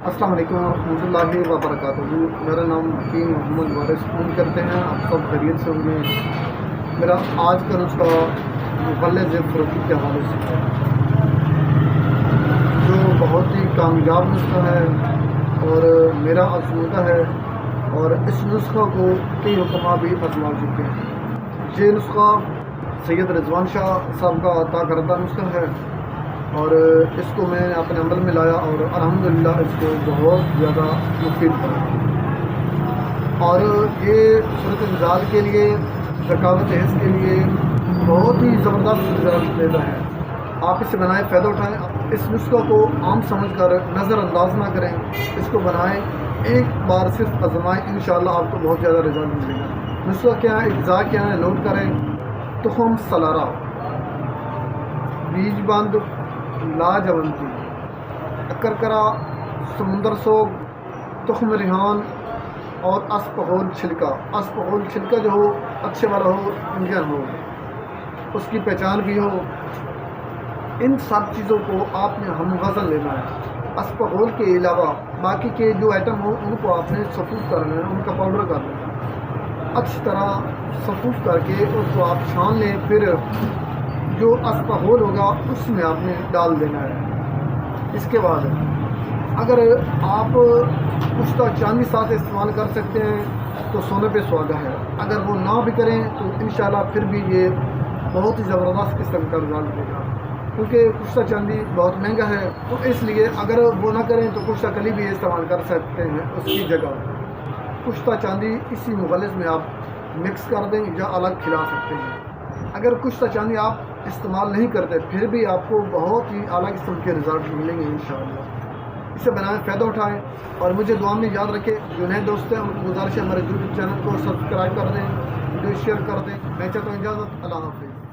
السلام علیکم ورحمۃ اللہ وبرکاتہ۔ میرا نام حکیم محمد وارث، فون کرتے ہیں آپ سب خیریت سے ہوں گے۔ میرا آج کا نسخہ مغلظ فروخی کے حوالے سے ہے، جو بہت ہی کامیاب نسخہ ہے اور میرا آزمودہ ہے، اور اس نسخہ کو کئی حکماء بھی آزما چکے ہیں۔ یہ نسخہ سید رضوان شاہ صاحب کا عطا کردہ نسخہ ہے، اور اس کو میں نے اپنے عمل میں لایا اور الحمدللہ اس کو بہت زیادہ مفید بنا، اور یہ صورت مزاج کے لیے، ذکاوت حس کے لیے بہت ہی زبردست رزلٹ دیتا ہے۔ آپ اس سے بنائیں، فائدہ اٹھائیں، اس نسخہ کو عام سمجھ کر نظر انداز نہ کریں، اس کو بنائیں، ایک بار صرف آزمائیں، انشاءاللہ آپ کو بہت زیادہ رزلٹ ملے گا۔ نسخہ کیا ہے، اجزاء کیا ہے، نوٹ کریں۔ تخم سلارا، بیج بند لاجونتی، اکرکرا، سمندر سوگ، تخم ریحان اور اسپغول چھلکا۔ اسپغول چھلکا جو ہو اچھے والا ہو، انجن ہو، اس کی پہچان بھی ہو۔ ان سب چیزوں کو آپ نے ہم غسل لینا ہے۔ اسپغول کے علاوہ باقی کے جو آئٹم ہو ان کو آپ نے صفوف کرنا ہے، ان کا پاؤڈر کر لینا ہے، اچھی طرح صفوف کر کے اس کو آپ چھان لیں۔ پھر جو اسپغول ہوگا اس میں آپ نے ڈال دینا ہے۔ اس کے بعد اگر آپ پختہ چاندی ساتھ استعمال کر سکتے ہیں تو سونے پہ سہاگا ہے، اگر وہ نہ بھی کریں تو انشاءاللہ پھر بھی یہ بہت ہی زبردست قسم کا رزلٹ دے گا، کیونکہ پختہ چاندی بہت مہنگا ہے، تو اس لیے اگر وہ نہ کریں تو پختہ کلی بھی استعمال کر سکتے ہیں اس کی جگہ۔ پختہ چاندی اسی مغلظ میں آپ مکس کر دیں یا الگ کھلا سکتے ہیں۔ اگر پختہ چاندی آپ استعمال نہیں کرتے پھر بھی آپ کو بہت ہی اعلیٰ قسم کے رزلٹ ملیں گے انشاءاللہ۔ اسے بنائیں، فائدہ اٹھائیں، اور مجھے دعا میں یاد رکھیں۔ جو نئے دوست ہیں ان کو گزارش ہے ہمارے یوٹیوب چینل کو سبسکرائب کر دیں، ویڈیو شیئر کر دیں۔ میں چاہتا ہوں اجازت، اللہ حافظ۔